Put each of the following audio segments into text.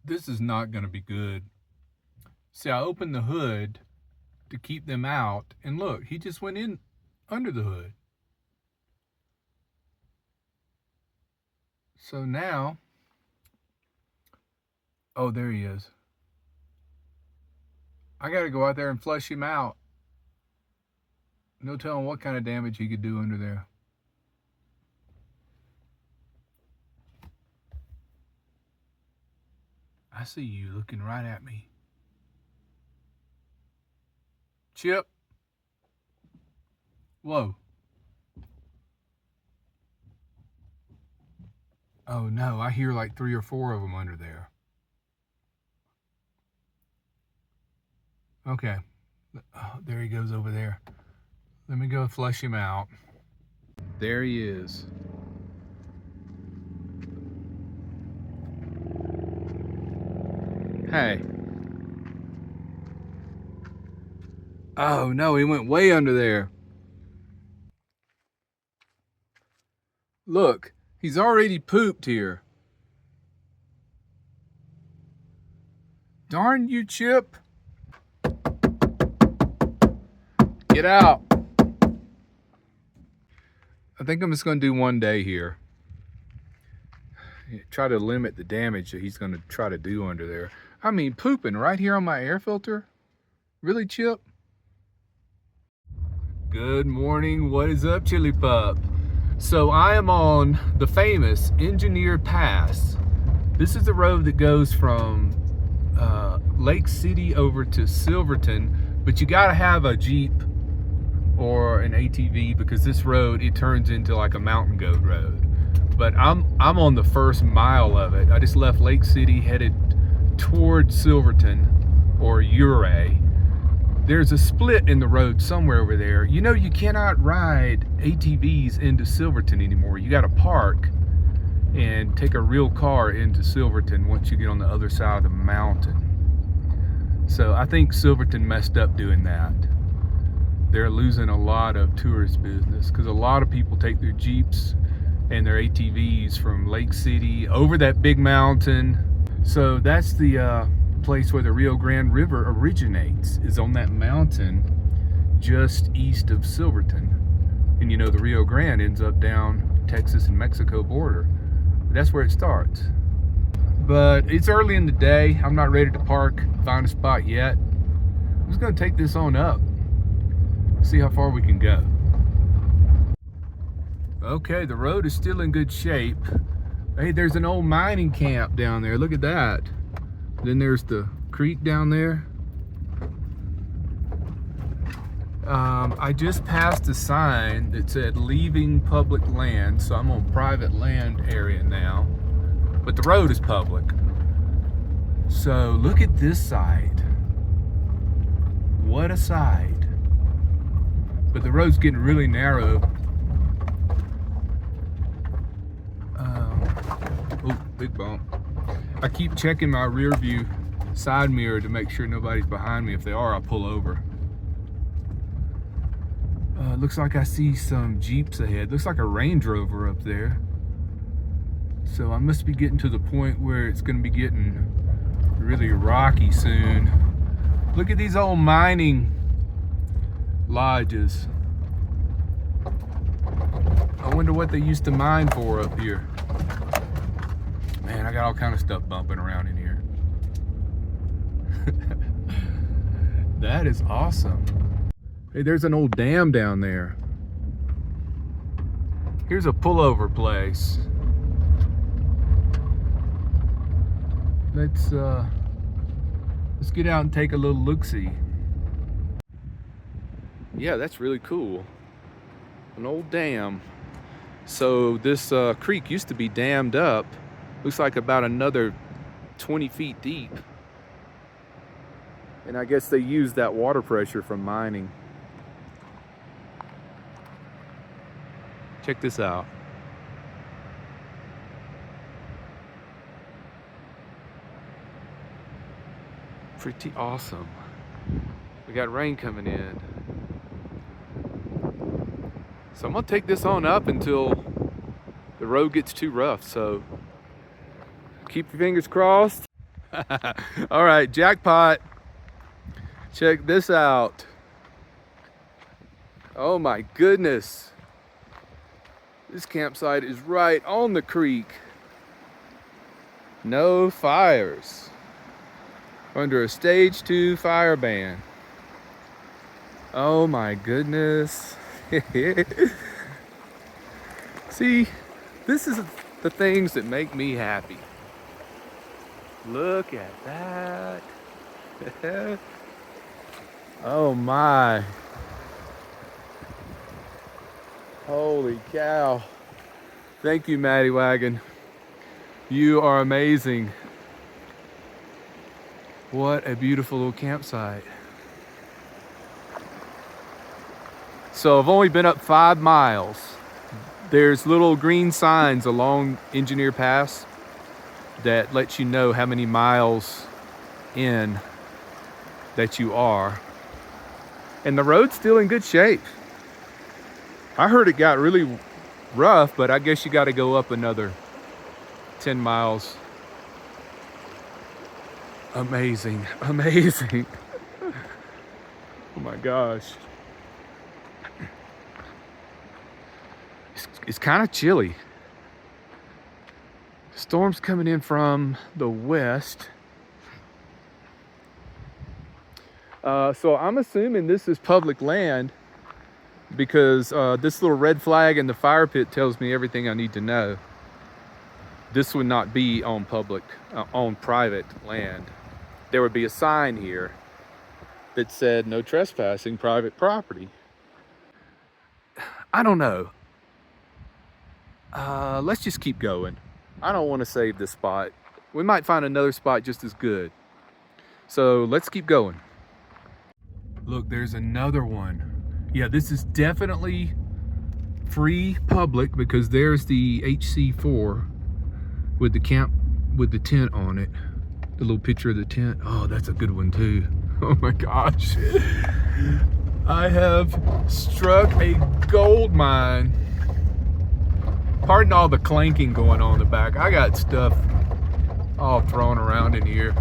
This is not going to be good. See, I opened the hood to keep them out, and look, he just went in under the hood. So now, oh, there he is. I got to go out there and flush him out. No telling what kind of damage he could do under there. I see you looking right at me. Chip. Whoa. Oh no, I hear like 3 or 4 of them under there. Okay. Oh, there he goes over there. Let me go flush him out. There he is. Hey. Oh no, he went way under there. Look, he's already pooped here. Darn you, Chip. Get out. I think I'm just going to do one day here. Try to limit the damage that he's going to try to do under there. I mean, pooping right here on my air filter? Really, Chip? Good morning. What is up, Chili Pup? So I am on the famous Engineer Pass. This is the road that goes from Lake City over to Silverton, but you got to have a Jeep or an ATV because this road, it turns into like a mountain goat road. But I'm on the first mile of it. I just left Lake City, headed toward Silverton or Ouray. There's a split in the road somewhere over there. You know, you cannot ride ATVs into Silverton anymore. You got to park and take a real car into Silverton once you get on the other side of the mountain. So I think Silverton messed up doing that. They're losing a lot of tourist business because a lot of people take their Jeeps and their ATVs from Lake City over that big mountain. So that's the place where the Rio Grande River originates, is on that mountain just east of Silverton. And you know, the Rio Grande ends up down Texas and Mexico border. That's where it starts. But it's early in the day. I'm not ready to park, find a spot yet. I'm just gonna take this on up, see how far we can go. Okay, the road is still in good shape. Hey, there's an old mining camp down there. Look at that. Then there's the creek down there. I just passed a sign that said leaving public land, so I'm on private land area now, but the road is public. So look at this side. What a side. But the road's getting really narrow. Oh, big bump. I keep checking my rear view side mirror to make sure nobody's behind me. If they are, I'll pull over. Looks like I see some Jeeps ahead. Looks like a Range Rover up there. So I must be getting to the point where it's going to be getting really rocky soon. Look at these old mining lodges. I wonder what they used to mine for up here. Man, I got all kind of stuff bumping around in here. That is awesome. Hey, there's an old dam down there. Here's a pullover place. Let's get out and take a little look-see. Yeah, that's really cool. An old dam. So this creek used to be dammed up. Looks like about another 20 feet deep. And I guess they used that water pressure from mining. Check this out. Pretty awesome. We got rain coming in. So I'm gonna take this on up until the road gets too rough. So keep your fingers crossed. All right, jackpot. Check this out. Oh my goodness. This campsite is right on the creek. No fires. Under a stage 2 fire ban. Oh my goodness. See, this is the things that make me happy. Look at that. Oh my. Holy cow. Thank you, Maddie Wagon. You are amazing. What a beautiful little campsite. So I've only been up 5 miles. There's little green signs along Engineer Pass that lets you know how many miles in that you are. And the road's still in good shape. I heard it got really rough, but I guess you got to go up another 10 miles. Amazing, amazing. Oh my gosh. It's kind of chilly. Storm's coming in from the west. So I'm assuming this is public land because this little red flag in the fire pit tells me everything I need to know. This would not be on public, on private land. There would be a sign here that said no trespassing private property. I don't know. Let's just keep going. I don't want to save this spot. We might find another spot just as good. So let's keep going. Look, there's another one. Yeah, this is definitely free public because there's the HC4 with the camp, with the tent on it. The little picture of the tent. Oh, that's a good one too. Oh my gosh. I have struck a gold mine. Pardon all the clanking going on in the back. I got stuff all thrown around in here.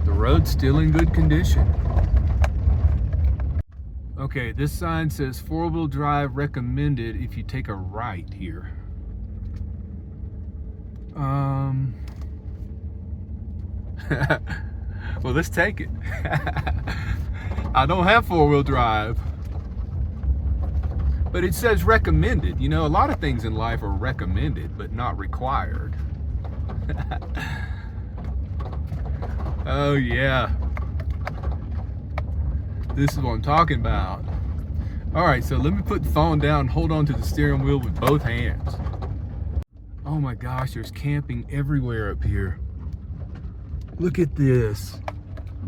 The road's still in good condition. Okay, this sign says 4-wheel drive recommended if you take a right here. Well, let's take it. I don't have 4-wheel drive. But it says recommended. You know, a lot of things in life are recommended, but not required. Oh yeah. This is what I'm talking about. All right, so let me put the phone down and hold on to the steering wheel with both hands. Oh my gosh, there's camping everywhere up here. Look at this.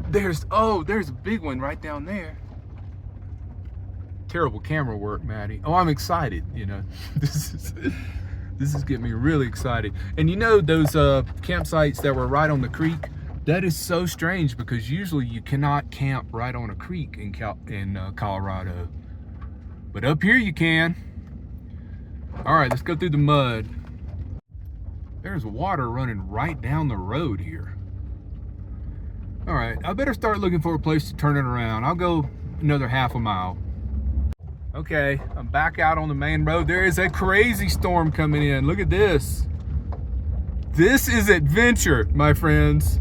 There's a big one right down there. Terrible camera work, Maddie. Oh, I'm excited, you know. This is getting me really excited. And you know those campsites that were right on the creek? That is so strange because usually you cannot camp right on a creek in Colorado. But up here you can. All right, let's go through the mud. There's water running right down the road here. All right, I better start looking for a place to turn it around. I'll go another half a mile. Okay, I'm back out on the main road. There is a crazy storm coming in. Look at this. This is adventure, my friends.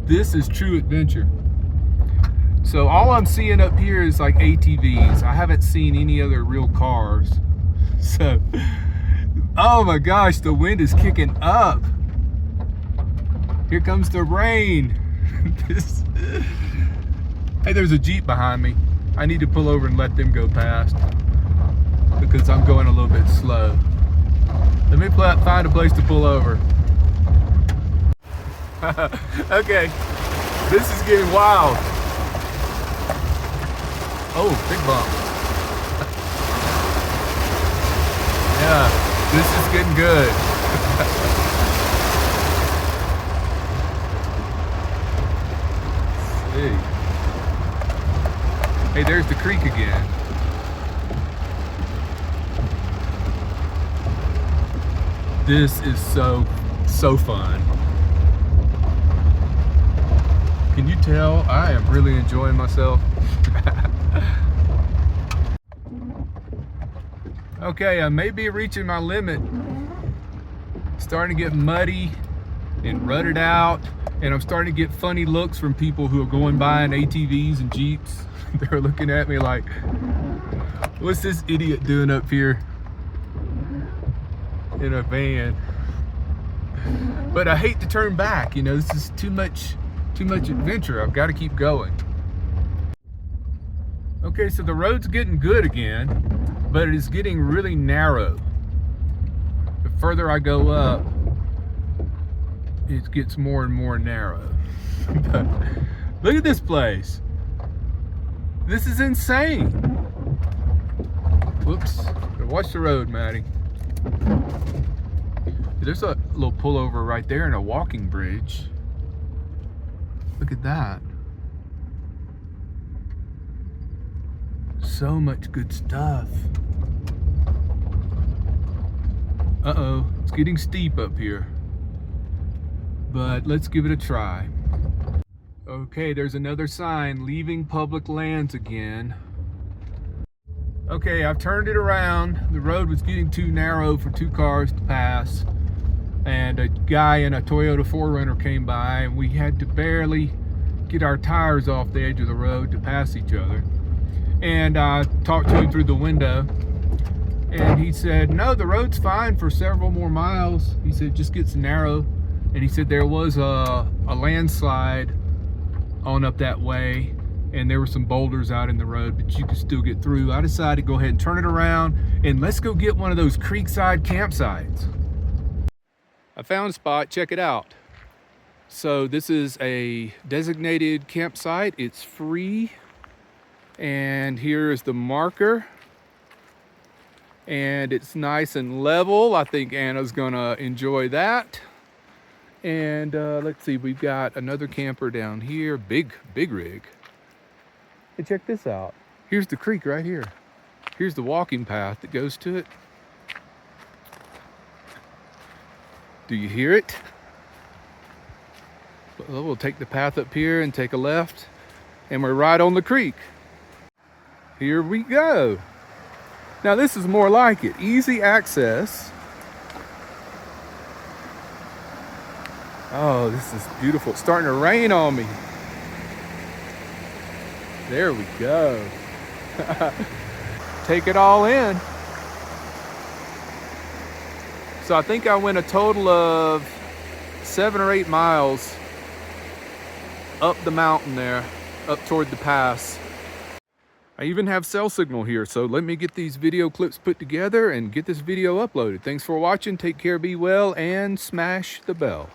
This is true adventure. So all I'm seeing up here is like ATVs. I haven't seen any other real cars. So, oh my gosh, the wind is kicking up. Here comes the rain. Hey, there's a Jeep behind me. I need to pull over and let them go past because I'm going a little bit slow. Let me find a place to pull over. Okay, this is getting wild. Oh, big bump. Yeah, this is getting good. Let's see. Hey, there's the creek again. This is so fun. Can you tell I am really enjoying myself? Okay, I may be reaching my limit. Starting to get muddy and rutted out, and I'm starting to get funny looks from people who are going by in ATVs and Jeeps. They're looking at me like, what's this idiot doing up here in a van? But I hate to turn back, you know, this is too much adventure. I've got to keep going. Okay, so the road's getting good again, but it is getting really narrow. The further I go up, it gets more and more narrow. But look at this place. This is insane. Whoops. Watch the road, Maddie. There's a little pullover right there and a walking bridge. Look at that. So much good stuff. Uh-oh, it's getting steep up here. But let's give it a try. Okay, there's another sign, leaving public lands again. Okay, I've turned it around. The road was getting too narrow for 2 cars to pass. And a guy in a Toyota 4Runner came by, and we had to barely get our tires off the edge of the road to pass each other. And I talked to him through the window, and he said, no, the road's fine for several more miles. He said, just gets narrow. And he said there was a landslide on up that way, and there were some boulders out in the road, but you could still get through. I decided to go ahead and turn it around, and let's go get one of those creekside campsites. I found a spot, check it out. So this is a designated campsite. It's free. And here is the marker. And it's nice and level. I think Anna's gonna enjoy that. And let's see, we've got another camper down here, big rig. And check this out. Here's the creek right here. Here's the walking path that goes to it. Do you hear it? Well, we'll take the path up here and take a left, and we're right on the creek. Here we go. Now this is more like it. Easy access. Oh, this is beautiful. It's starting to rain on me. There we go. Take it all in. So I think I went a total of 7 or 8 miles up the mountain there, up toward the pass. I even have cell signal here, so let me get these video clips put together and get this video uploaded. Thanks for watching, take care, be well, and smash the bell.